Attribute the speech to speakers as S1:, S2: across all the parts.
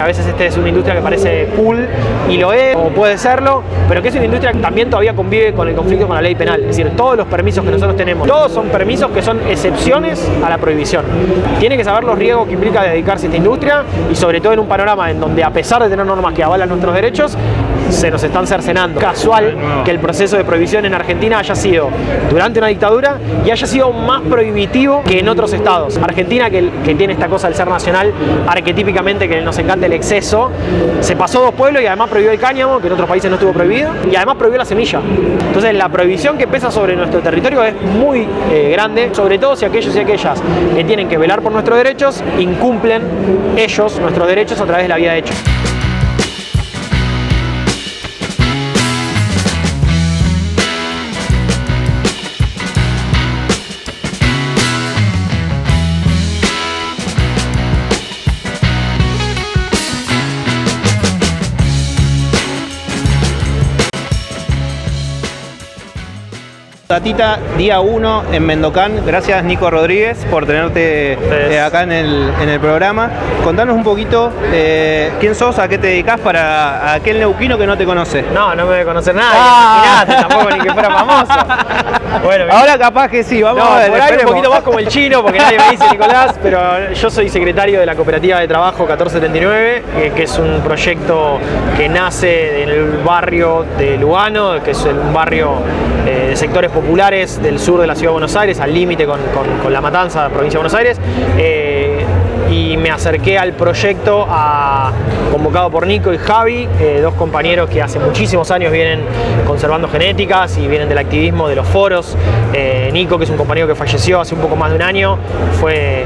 S1: A veces es una industria que parece cool y lo es, o puede serlo, pero que es una industria que también todavía convive con el conflicto con la ley penal. Es decir, todos los permisos que nosotros tenemos, todos son permisos que son excepciones a la prohibición. Tiene que saber los riesgos que implica dedicarse a esta industria y sobre todo en un panorama en donde, a pesar de tener normas que avalan nuestros derechos, se nos están cercenando. Casual que el proceso de prohibición en Argentina haya sido durante una dictadura y haya sido más prohibitivo que en otros estados. Argentina, que tiene esta cosa del ser nacional, arquetípicamente que nos encanta el exceso, se pasó 2 pueblos y además prohibió el cáñamo, que en otros países no estuvo prohibido, y además prohibió la semilla. Entonces la prohibición que pesa sobre nuestro territorio es muy grande, sobre todo si aquellos y aquellas que tienen que velar por nuestros derechos incumplen ellos nuestros derechos a través de la vía de hecho.
S2: Datita, día 1 en Mendocán. Gracias, Nico Rodríguez, por tenerte acá en el programa. Contanos un poquito quién sos, a qué te dedicás para aquel neuquino que no te conoce.
S1: No me debe conocer nadie, imagínate, tampoco ni que fuera famoso. Bueno,
S2: ahora capaz que sí, vamos a ver.
S1: Por ahí un poquito más como el chino, porque nadie me dice Nicolás, pero yo soy secretario de la Cooperativa de Trabajo 1479, que es un proyecto que nace en el barrio de Lugano, que es un barrio de sectores populares del sur de la Ciudad de Buenos Aires, al límite con La Matanza, provincia de Buenos Aires. Y me acerqué al proyecto convocado por Nico y Javi, 2 compañeros que hace muchísimos años vienen conservando genéticas y vienen del activismo de los foros. Nico, que es un compañero que falleció hace un poco más de un año, fue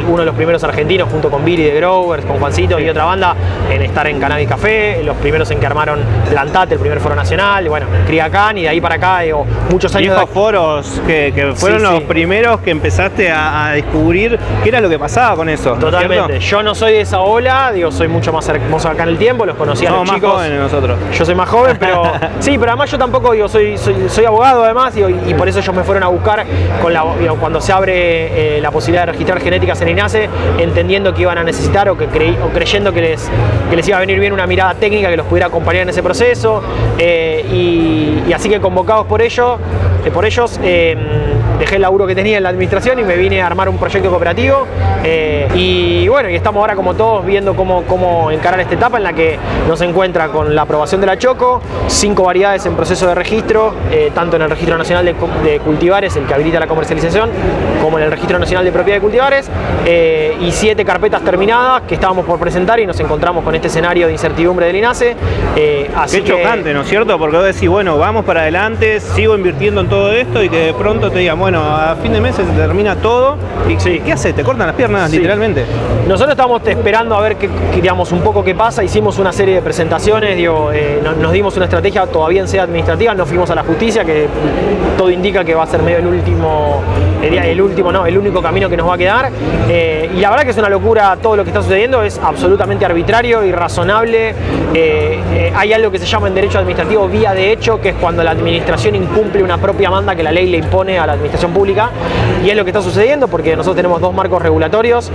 S1: uno de los primeros argentinos, junto con Billy de Growers, con Juancito y otra banda, en estar en Cannabis Café, los primeros en que armaron Plantate, el primer foro nacional, y bueno, Criacán, y de ahí para acá, digo, muchos años.
S2: Viejos foros que fueron los primeros que empezaste a descubrir qué era lo que pasaba con eso.
S1: Totalmente. Yo no soy de esa ola, digo, soy mucho más hermoso acá en el tiempo, los conocía a los chicos.
S2: Más jóvenes nosotros.
S1: Yo soy más joven, pero sí, pero además yo tampoco, digo, soy abogado además, digo, y por eso ellos me fueron a buscar cuando se abre la posibilidad de registrar genéticas en INASE, entendiendo que iban a necesitar o creyendo que les iba a venir bien una mirada técnica que los pudiera acompañar en ese proceso, y así que convocados por ellos, dejé el laburo que tenía en la administración y me vine a armar un proyecto cooperativo, y bueno, y estamos ahora como todos viendo cómo encarar esta etapa en la que nos encuentra con la aprobación de la Choco, 5 variedades en proceso de registro, tanto en el Registro Nacional de Cultivares, el que habilita la comercialización, como en el Registro Nacional de Propiedad de Cultivares, y 7 carpetas terminadas que estábamos por presentar, y nos encontramos con este escenario de incertidumbre del INASE.
S2: Qué chocante, ¿no es cierto? Porque vos decís, bueno, vamos para adelante, sigo invirtiendo en todo esto, y que de pronto te digan, bueno, a fin de mes se termina todo, y sí. ¿Qué haces? Te cortan las piernas, sí, literalmente.
S1: Nosotros estamos esperando a ver digamos, un poco qué pasa. Hicimos una serie de presentaciones, nos dimos una estrategia todavía en sede administrativa, nos fuimos a la justicia, que todo indica que va a ser medio el único camino que nos va a quedar, y la verdad que es una locura todo lo que está sucediendo, es absolutamente arbitrario, irrazonable. Hay algo que se llama en derecho administrativo vía de hecho, que es cuando la administración incumple una propia manda que la ley le impone a la administración pública, y es lo que está sucediendo porque nosotros tenemos 2 marcos regulatorios,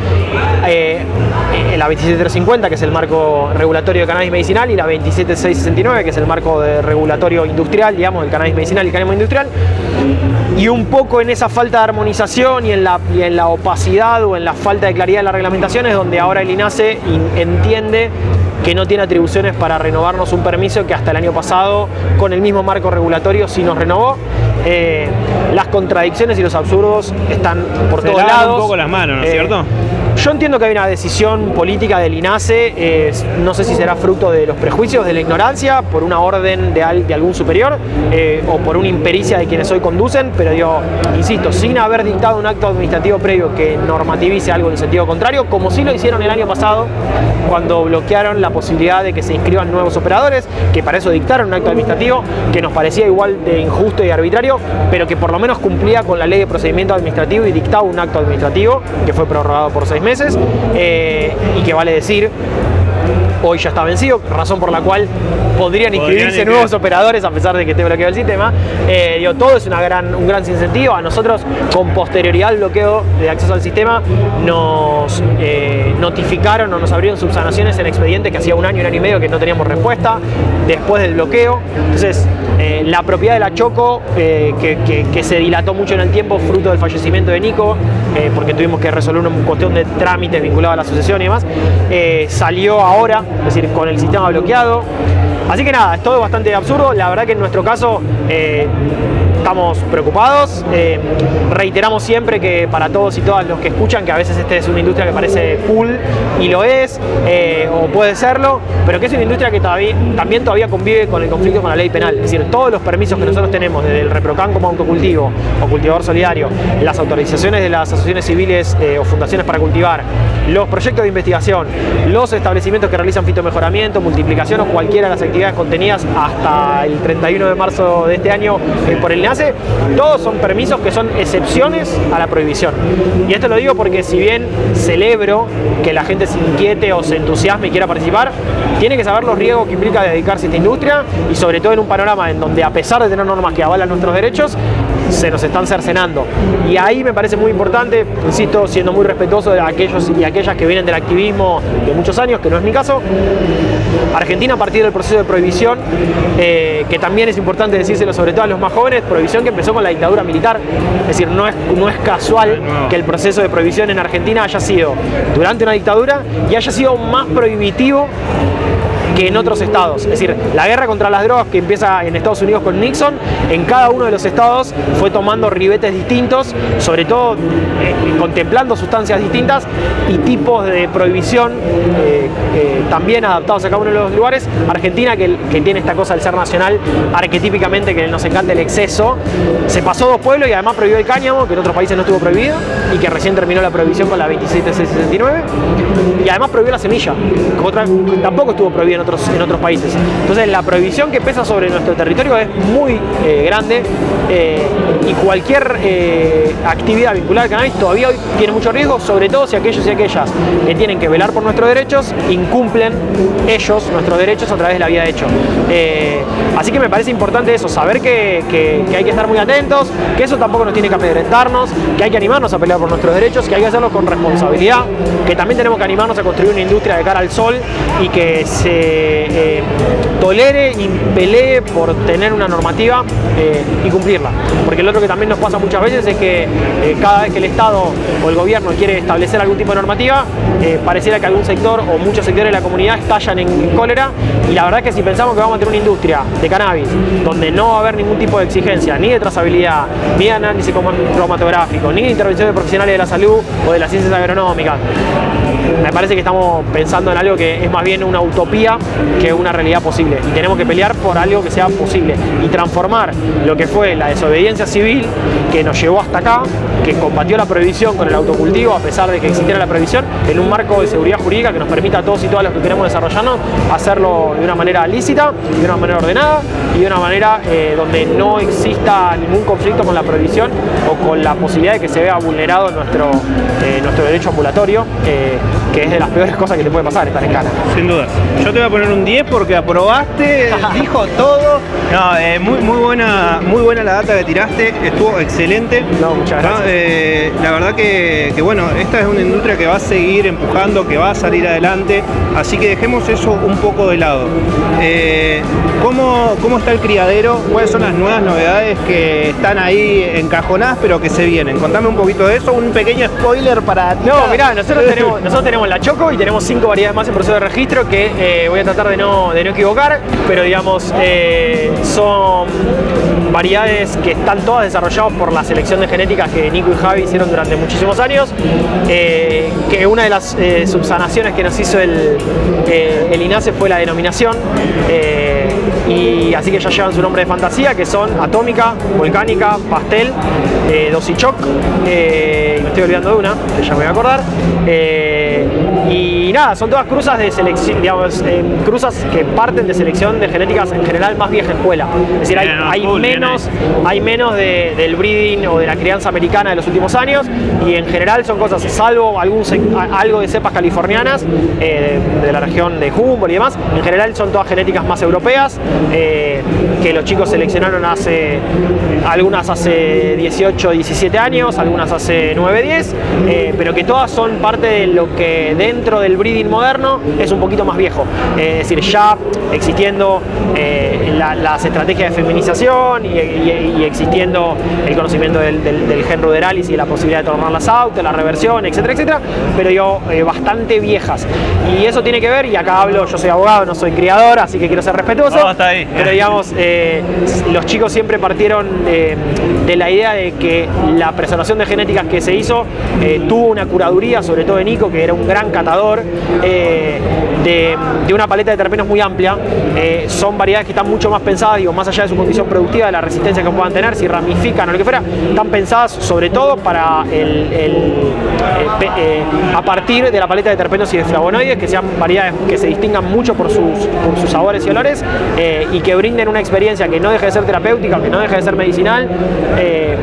S1: la 27350, que es el marco regulatorio de cannabis medicinal, y la 27669, que es el marco de regulatorio industrial, digamos, del cannabis medicinal y cáñamo industrial. Y un poco en esa falta de armonización y en la opacidad o en la falta de claridad de la reglamentación es donde ahora el INASE entiende que no tiene atribuciones para renovarnos un permiso que hasta el año pasado, con el mismo marco regulatorio, sí nos renovó. Las contradicciones y los absurdos están por todos lados.
S2: Un poco las manos, ¿no es cierto?
S1: Yo entiendo que hay una decisión política del INASE, no sé si será fruto de los prejuicios, de la ignorancia, por una orden de algún superior, o por una impericia de quienes hoy conducen, pero digo, insisto, sin haber dictado un acto administrativo previo que normativice algo en sentido contrario, como sí lo hicieron el año pasado, cuando bloquearon la posibilidad de que se inscriban nuevos operadores, que para eso dictaron un acto administrativo que nos parecía igual de injusto y arbitrario, pero que por lo menos cumplía con la ley de procedimiento administrativo y dictaba un acto administrativo que fue prorrogado por 6 meses, y que vale decir hoy ya está vencido, razón por la cual podrían inscribirse nuevos operadores a pesar de que esté bloqueado el sistema. Todo es un gran sincentivo. A nosotros, con posterioridad al bloqueo de acceso al sistema, nos notificaron o nos abrieron subsanaciones en expedientes que hacía un año y medio que no teníamos respuesta después del bloqueo. Entonces, la propiedad de la Choco, que se dilató mucho en el tiempo, fruto del fallecimiento de Nico, porque tuvimos que resolver una cuestión de trámites vinculados a la sucesión y demás, salió ahora, es decir, con el sistema bloqueado. Así que nada, es todo bastante absurdo. La verdad que en nuestro caso estamos preocupados. Reiteramos siempre que para todos y todas los que escuchan que a veces esta es una industria que parece cool, y lo es, o puede serlo, pero que es una industria que también todavía convive con el conflicto con la ley penal. Es decir, todos los permisos que nosotros tenemos, desde el ReproCan como autocultivo o cultivador solidario, las autorizaciones de las asociaciones civiles o fundaciones para cultivar, los proyectos de investigación, los establecimientos que realizan fitomejoramiento, multiplicación o cualquiera de las actividades contenidas hasta el 31 de marzo de este año por el NACE, todos son permisos que son excepciones a la prohibición. Y esto lo digo porque, si bien celebro que la gente se inquiete o se entusiasme y quiera participar, tiene que saber los riesgos que implica dedicarse a esta industria, y sobre todo en un panorama en donde, a pesar de tener normas que avalan nuestros derechos, se nos están cercenando. Y ahí me parece muy importante, insisto, siendo muy respetuoso de aquellos y aquellas que vienen del activismo de muchos años, que no es mi caso, Argentina, a partir del proceso de prohibición, que también es importante decírselo sobre todo a los más jóvenes, prohibición que empezó con la dictadura militar. Es decir, no es casual que el proceso de prohibición en Argentina haya sido durante una dictadura y haya sido más prohibitivo que en otros estados. Es decir, la guerra contra las drogas, que empieza en Estados Unidos con Nixon, en cada uno de los estados fue tomando ribetes distintos, sobre todo contemplando sustancias distintas y tipos de prohibición también adaptados a cada uno de los lugares. Argentina, que tiene esta cosa del ser nacional, arquetípicamente, que nos encanta el exceso, se pasó 2 pueblos y además prohibió el cáñamo, que en otros países no estuvo prohibido y que recién terminó la prohibición con la 27669, y además prohibió la semilla, que tampoco estuvo prohibida en otros países. Entonces, la prohibición que pesa sobre nuestro territorio es muy grande, y cualquier actividad vinculada al cannabis todavía hoy tiene mucho riesgo, sobre todo si aquellos y aquellas que tienen que velar por nuestros derechos incumplen ellos nuestros derechos a través de la vía de hecho. Así que me parece importante eso, saber que hay que estar muy atentos, que eso tampoco nos tiene que amedrentarnos, que hay que animarnos a pelear por nuestros derechos, que hay que hacerlo con responsabilidad, que también tenemos que animarnos a construir una industria de cara al sol y que se tolere y pelee por tener una normativa y cumplirla. Porque lo otro que también nos pasa muchas veces es que cada vez que el Estado o el gobierno quiere establecer algún tipo de normativa, pareciera que algún sector o muchos sectores de la comunidad estallan en cólera, y la verdad es que si pensamos que vamos a tener una industria de cannabis donde no va a haber ningún tipo de exigencia, ni de trazabilidad, ni de análisis cromatográfico, ni de intervención de profesionales de la salud o de las ciencias agronómicas, me parece que estamos pensando en algo que es más bien una utopía que una realidad posible, y tenemos que pelear por algo que sea posible y transformar lo que fue la desobediencia civil que nos llevó hasta acá, que combatió la prohibición con el autocultivo a pesar de que existiera la prohibición, en un marco de seguridad jurídica que nos permita a todos y todas los que queremos desarrollarnos hacerlo de una manera lícita, de una manera ordenada y de una manera donde no exista ningún conflicto con la prohibición o con la posibilidad de que se vea vulnerado nuestro derecho ambulatorio, que es de las peores cosas que te puede pasar, estar en cana.
S2: Sin duda. Yo te voy a poner un 10 porque aprobaste, dijo todo. No, muy buena la data que tiraste, estuvo excelente.
S1: No, muchas gracias.
S2: La verdad que bueno, esta es una industria que va a seguir empujando, que va a salir adelante, así que dejemos eso un poco de lado. ¿Cómo está el criadero? ¿Cuáles son las nuevas novedades que están ahí encajonadas pero que se vienen? Contame un poquito de eso, un pequeño spoiler para ti.
S1: No, mirá, nosotros tenemos la Choco y tenemos 5 variedades más en proceso de registro que voy a tratar de no equivocar, pero digamos, son variedades que están todas desarrolladas por la selección de genéticas que Nico y Javi hicieron durante muchísimos años, que una de las subsanaciones que nos hizo el INACE fue la denominación, y así que ya llevan su nombre de fantasía, que son Atómica, Volcánica, Pastel, Dosichoc, y me estoy olvidando de una, que ya me voy a acordar, y Y nada, son todas cruzas de selección, digamos, cruzas que parten de selección de genéticas en general más vieja escuela. Es decir, hay menos del breeding o de la crianza americana de los últimos años, y en general son cosas, salvo algo de cepas californianas, de la región de Humboldt y demás, en general son todas genéticas más europeas, que los chicos seleccionaron algunas hace 18, 17 años, algunas hace 9, 10, pero que todas son parte de lo que dentro del breeding moderno es un poquito más viejo. Es decir, ya existiendo las estrategias de feminización y existiendo el conocimiento del gen ruderalis y la posibilidad de tornar las autos, la reversión, etcétera, etcétera, pero digo, bastante viejas. Y eso tiene que ver, y acá hablo, yo soy abogado, no soy criador, así que quiero ser respetuoso, pero digamos, los chicos siempre partieron de la idea de que la preservación de genéticas que se hizo tuvo una curaduría, sobre todo de Nico, que era un gran catador, de una paleta de terpenos muy amplia. Son variedades que están mucho más pensadas, digo, más allá de su condición productiva, de la resistencia que puedan tener, si ramifican o lo que fuera, están pensadas sobre todo para a partir de la paleta de terpenos y de flavonoides, que sean variedades que se distingan mucho por sus sabores y olores, y que brinden una experiencia que no deje de ser terapéutica, que no deje de ser medicinal,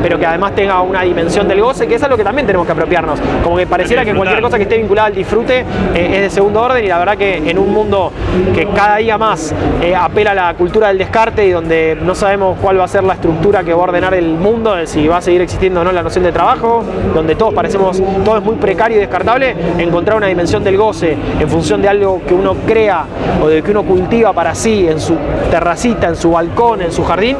S1: pero que además tenga una dimensión del goce, que es algo que también tenemos que apropiarnos. Como que pareciera que cualquier cosa que esté vinculada al disfrute es de segundo orden, y la verdad que en un mundo que cada día más apela a la cultura del descarte, y donde no sabemos cuál va a ser la estructura que va a ordenar el mundo, si va a seguir existiendo o no la noción de trabajo, donde todo es muy precario y descartable, encontrar una dimensión del goce en función de algo que uno crea o de que uno cultiva para sí, en su terracita, en su balcón, en su jardín,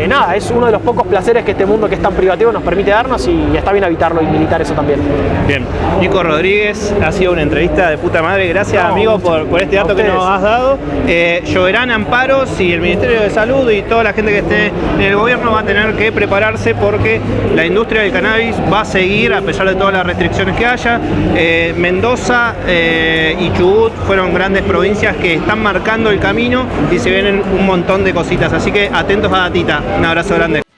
S1: nada, es uno de los pocos placeres que este mundo que es tan privativo nos permite darnos, y está bien habitarlo y militar eso también.
S2: Bien, Nico Rodríguez, ha sido una entrevista de puta madre, gracias amigo por este dato que nos has dado. Lloverán amparos y el Ministerio de Salud y toda la gente que esté en el gobierno va a tener que prepararse, porque la industria del cannabis va a seguir a pesar de todas las restricciones que haya. Mendoza y Chubut fueron grandes provincias que están marcando el camino, y se vienen un montón de cositas, así que atentos a Datita. Un abrazo grande.